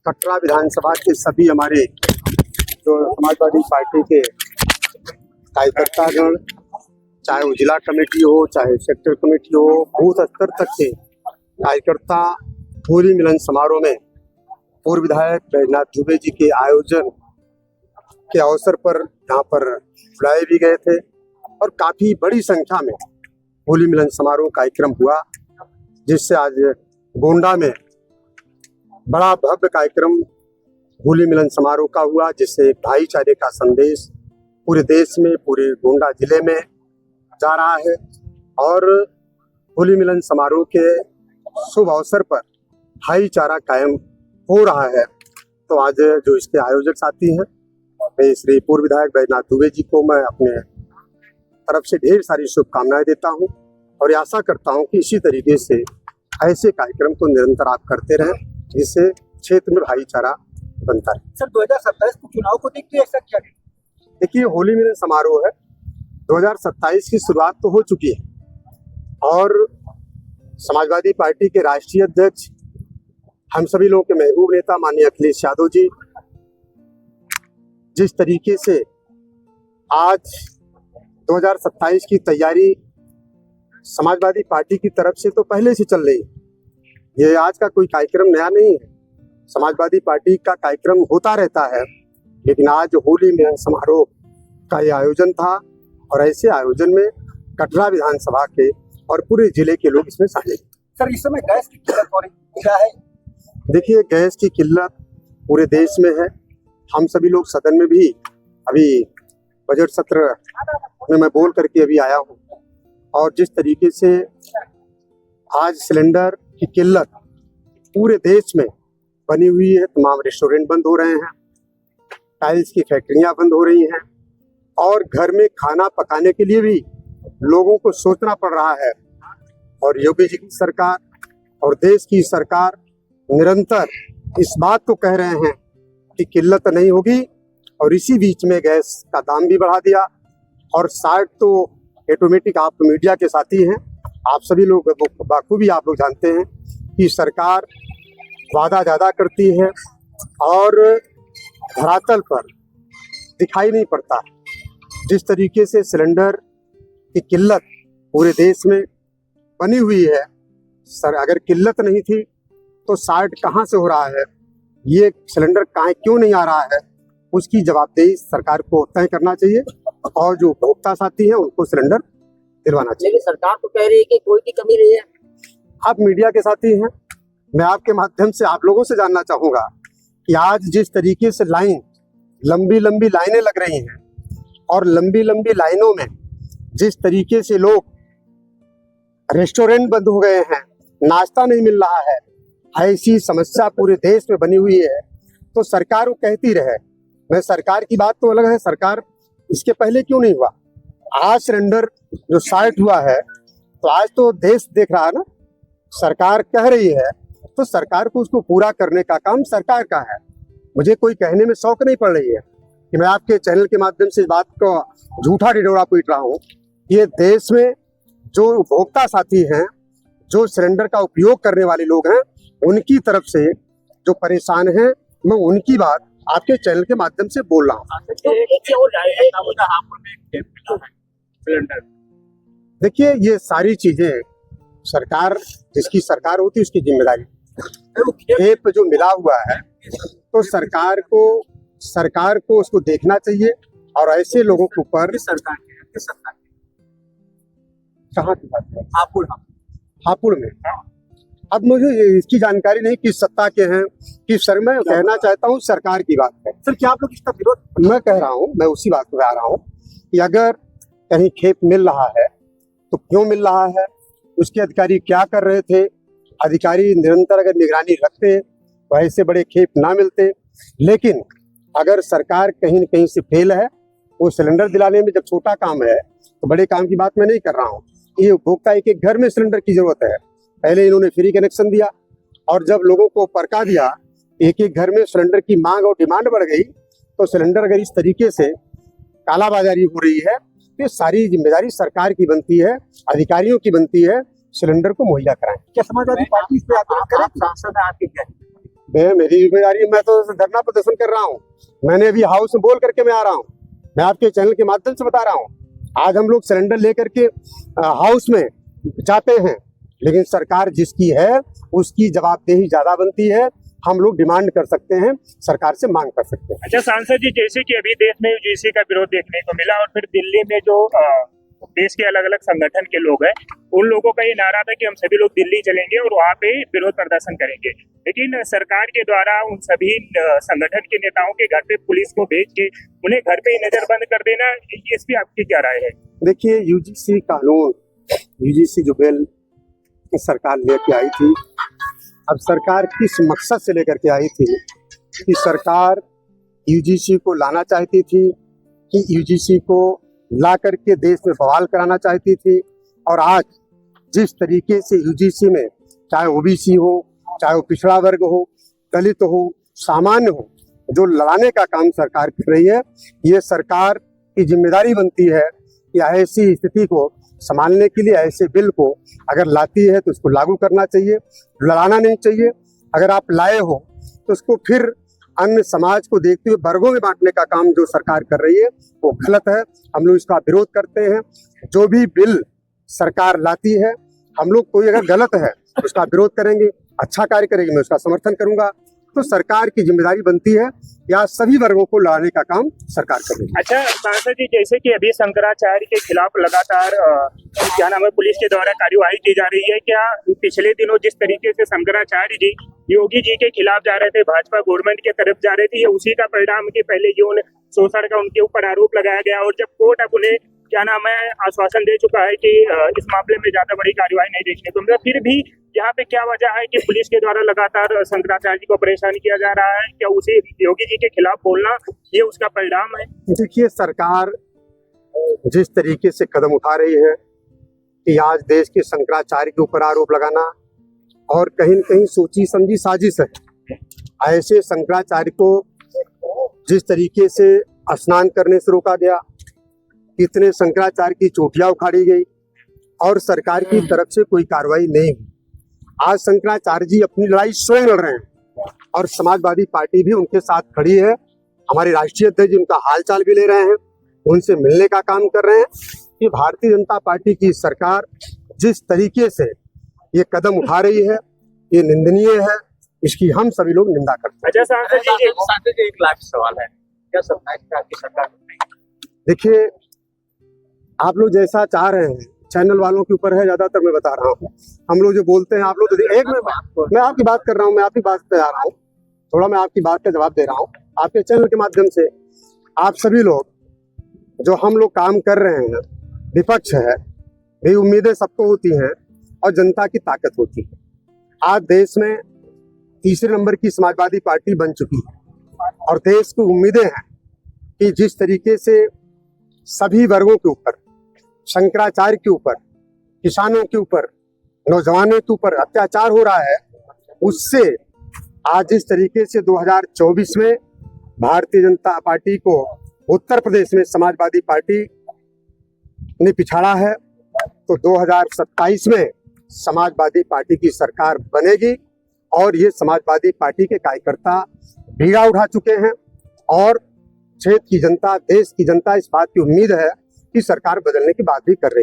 कटरा विधानसभा के सभी हमारे जो समाजवादी पार्टी के कार्यकर्तागण, चाहे वो जिला कमेटी हो, चाहे सेक्टर कमेटी हो, बूथ स्तर तक के कार्यकर्ता होली मिलन समारोह में पूर्व विधायक बैजनाथ दुबे जी के आयोजन के अवसर पर यहाँ पर बुलाए भी गए थे और काफी बड़ी संख्या में होली मिलन समारोह कार्यक्रम हुआ, जिससे आज गोंडा में बड़ा भव्य कार्यक्रम होली मिलन समारोह का हुआ, जिससे भाईचारे का संदेश पूरे देश में, पूरे गोंडा जिले में जा रहा है। और होली मिलन समारोह के शुभ अवसर पर भाईचारा कायम हो रहा है। तो आज जो इसके आयोजक साथी हैं, मैं श्री पूर्व विधायक बैजनाथ दुबे जी को मैं अपने तरफ से ढेर सारी शुभकामनाएं देता हूं और आशा करता हूं कि इसी तरीके से ऐसे कार्यक्रम को निरंतर आप करते रहें, जिससे क्षेत्र में भाईचारा बनता रहे। सर 2027 के चुनाव को देखते ऐसा क्या? देखिए, होली मिलन समारोह है, 2027 की शुरुआत तो हो चुकी है और समाजवादी पार्टी के राष्ट्रीय अध्यक्ष, हम सभी लोगों के महबूब नेता माननीय अखिलेश यादव जी जिस तरीके से आज 2027 की तैयारी समाजवादी पार्टी की तरफ से तो पहले से चल रही है, ये आज का कोई कार्यक्रम नया नहीं है। समाजवादी पार्टी का कार्यक्रम होता रहता है, लेकिन आज होली मिलन समारोह का ये आयोजन था और ऐसे आयोजन में कटरा विधानसभा के और पूरे जिले के लोग इसमें शामिल। सर इस समय गैस की किल्लत हो रही क्या है? देखिए, गैस की किल्लत पूरे देश में है। हम सभी लोग सदन में भी अभी बजट सत्र में मैं बोल करके अभी आया हूँ और जिस तरीके से आज सिलेंडर की किल्लत पूरे देश में बनी हुई है, तमाम रेस्टोरेंट बंद हो रहे हैं, टाइल्स की फैक्ट्रियां बंद हो रही हैं और घर में खाना पकाने के लिए भी लोगों को सोचना पड़ रहा है। और योगी जी की सरकार और देश की सरकार निरंतर इस बात को कह रहे हैं कि किल्लत नहीं होगी और इसी बीच में गैस का दाम भी बढ़ा दिया। और 60 तो ऑटोमेटिक, आप मीडिया के साथी हैं, आप सभी लोग बाखूबी आप लोग जानते हैं कि सरकार वादा ज़्यादा करती है और धरातल पर दिखाई नहीं पड़ता। जिस तरीके से सिलेंडर की किल्लत पूरे देश में बनी हुई है, सर अगर किल्लत नहीं थी तो 60 कहाँ से हो रहा है, ये सिलेंडर क्यों नहीं आ रहा है, उसकी जवाबदेही सरकार को तय करना चाहिए और जो उपभोक्ता साथी हैं उनको सिलेंडर दिलवाना चाहिए। लेकिन सरकार तो कह रही है कि कोई भी कमी नहीं है। आप मीडिया के साथी हैं, मैं आपके माध्यम से आप लोगों से जानना चाहूँगा कि आज जिस तरीके से लंबी लंबी लाइनें लग रही हैं और लंबी लंबी लाइनों में जिस तरीके से लोग, रेस्टोरेंट बंद हो गए हैं, नाश्ता नहीं मिल रहा है, ऐसी समस्या पूरे देश में बनी हुई है, तो सरकार वो कहती रहे। मैं सरकार की बात तो अलग है, सरकार इसके पहले क्यों नहीं हुआ? आज सिलेंडर जो 60 हुआ है तो आज तो देश देख रहा है ना, सरकार कह रही है तो सरकार को उसको पूरा करने का काम सरकार का है। मुझे कोई कहने में शौक नहीं पड़ रही है कि मैं आपके चैनल के माध्यम से इस बात को झूठा ढिढोरा पीट रहा हूँ। ये देश में जो उपभोक्ता साथी हैं, जो सिलेंडर का उपयोग करने वाले लोग हैं, उनकी तरफ से जो परेशान हैं, मैं उनकी बात आपके चैनल के माध्यम से बोल रहा हूँ। देखिए, ये सारी चीजें सरकार, जिसकी सरकार होती है उसकी जिम्मेदारी। खेप जो मिला हुआ है तो सरकार को उसको देखना चाहिए और ऐसे लोगों के ऊपर कहाँ की बात है? हापुड़ में। अब मुझे इसकी जानकारी नहीं किस सत्ता के हैं, किस सर, मैं कहना चाहता हूँ सरकार की बात है। सर क्या आप लोग इसका विरोध? मैं कह रहा हूँ, मैं उसी बात को आ रहा हूँ कि अगर कहीं खेप मिल रहा है तो क्यों मिल रहा है, उसके अधिकारी क्या कर रहे थे। अधिकारी निरंतर अगर निगरानी रखते तो ऐसे बड़े खेप ना मिलते। लेकिन अगर सरकार कहीं न कहीं से फेल है, वो सिलेंडर दिलाने में जब छोटा काम है तो बड़े काम की बात मैं नहीं कर रहा हूँ। ये उपभोक्ता एक घर में सिलेंडर की जरूरत है। पहले इन्होंने फ्री कनेक्शन दिया और जब लोगों को परका दिया, एक घर में सिलेंडर की मांग और डिमांड बढ़ गई, तो सिलेंडर अगर इस तरीके से कालाबाजारी हो रही है तो सारी जिम्मेदारी सरकार की बनती है, अधिकारियों की बनती है, सिलेंडर को मुहैया कराएं। क्या समाजवादी पार्टी इस पे आंदोलन करे? सांसद है आपके क्या? मेरी जिम्मेदारी है, मैं तो धरना प्रदर्शन कर रहा हूँ। मैंने अभी हाउस में बोल करके मैं आ रहा हूँ। मैं आपके चैनल के माध्यम से बता रहा हूँ। आज हम लोग सिलेंडर लेकर के हाउस में जाते हैं, लेकिन सरकार जिसकी है उसकी जवाबदेही ज्यादा बनती है। हम लोग डिमांड कर सकते हैं, सरकार से मांग कर सकते हैं। अच्छा सांसद जी, जैसे कि अभी देश में यूजीसी का विरोध देखने को मिला और फिर दिल्ली में जो देश के अलग अलग संगठन के लोग हैं, उन लोगों का ये नारा था कि हम सभी लोग दिल्ली चलेंगे और वहाँ पे विरोध प्रदर्शन करेंगे, लेकिन सरकार के द्वारा उन सभी संगठन के नेताओं के घर पे पुलिस को भेज के उन्हें घर पे ही नजरबंद कर देना, इस पे आपकी क्या राय है? देखिए, यूजीसी कानून, यूजीसी जो बिल सरकार लेके आई थी, अब सरकार किस मकसद से लेकर के आई थी कि सरकार यूजीसी को लाना चाहती थी कि यूजीसी को ला करके देश में बवाल कराना चाहती थी। और आज जिस तरीके से यूजीसी में चाहे ओबीसी हो, चाहे वो पिछड़ा वर्ग हो, दलित हो, सामान्य हो, जो लड़ाने का काम सरकार कर रही है, ये सरकार की जिम्मेदारी बनती है कि ऐसी स्थिति को संभालने के लिए ऐसे बिल को अगर लाती है तो उसको लागू करना चाहिए, लड़ाना नहीं चाहिए। अगर आप लाए हो तो उसको फिर अन्य समाज को देखते हुए वर्गों में बांटने का काम जो सरकार कर रही है वो गलत है। हम लोग इसका विरोध करते हैं। जो भी बिल सरकार लाती है, हम लोग कोई अगर गलत है उसका विरोध करेंगे, अच्छा कार्य करेंगे मैं उसका समर्थन करूंगा। तो सरकार की जिम्मेदारी बनती है या सभी वर्गों को लड़ाने का काम सरकार कर रही है। अच्छा सांसद जी, जैसे कि अभी शंकराचार्य के खिलाफ लगातार क्या नाम है पुलिस के द्वारा कार्यवाही की जा रही है, क्या पिछले दिनों जिस तरीके से शंकराचार्य जी योगी जी के खिलाफ जा रहे थे, भाजपा गवर्नमेंट की तरफ जा रहे थे, ये उसी का परिणाम कि पहले यौन शोषण का उनके ऊपर आरोप लगाया गया और जब कोर्ट अब उन्हें क्या नाम है आश्वासन दे चुका है कि इस मामले में ज्यादा बड़ी कार्यवाही नहीं देखने को मिला, फिर भी यहाँ पे क्या वजह है कि पुलिस के द्वारा लगातार शंकराचार्य जी को परेशान किया जा रहा है? क्या उसी योगी जी के खिलाफ बोलना ये उसका परिणाम है? देखिए, सरकार जिस तरीके से कदम उठा रही है कि आज देश के शंकराचार्य के ऊपर आरोप लगाना और कहीं न कहीं सोची समझी साजिश है। ऐसे शंकराचार्य को जिस तरीके से स्नान करने से रोका गया, कितने शंकराचार्य की चोटियां उखाड़ी गई और सरकार की तरफ से कोई कार्रवाई नहीं हुई। आज शंकराचार्य जी अपनी लड़ाई स्वयं लड़ रहे हैं और समाजवादी पार्टी भी उनके साथ खड़ी है। हमारे राष्ट्रीय अध्यक्ष जी उनका हालचाल भी ले रहे हैं, उनसे मिलने का काम कर रहे हैं कि भारतीय जनता पार्टी की सरकार जिस तरीके से ये कदम उठा रही है ये निंदनीय है, इसकी हम सभी लोग निंदा करते हैं। अच्छा सांसद जी, एक लाख सवाल है, क्या सरकार आपकी सरकार? देखिए, आप लोग जैसा चाह रहे हैं, चैनल वालों के ऊपर है, ज्यादातर मैं बता रहा हूँ। हम लोग जो बोलते हैं आप लोग तो एक मैं आपकी बात कर रहा हूँ, मैं आपकी बात पे आ रहा हूँ, थोड़ा मैं आपकी बात का जवाब दे रहा हूँ आपके चैनल के माध्यम से। आप सभी लोग जो हम लोग काम कर रहे हैं, विपक्ष है, ये उम्मीदें सबको होती हैं और जनता की ताकत होती है। आज देश में तीसरे नंबर की समाजवादी पार्टी बन चुकी है और देश की उम्मीदें हैं कि जिस तरीके से सभी वर्गों के ऊपर, शंकराचार्य के ऊपर, किसानों के ऊपर, नौजवानों के ऊपर अत्याचार हो रहा है, उससे आज जिस तरीके से 2024 में भारतीय जनता पार्टी को उत्तर प्रदेश में समाजवादी पार्टी ने पिछाड़ा है, तो 2027 में समाजवादी पार्टी की सरकार बनेगी और ये समाजवादी पार्टी के कार्यकर्ता बीड़ा उठा चुके हैं और क्षेत्र की जनता, देश की जनता इस बात की उम्मीद है कि सरकार बदलने की बात भी कर रही है।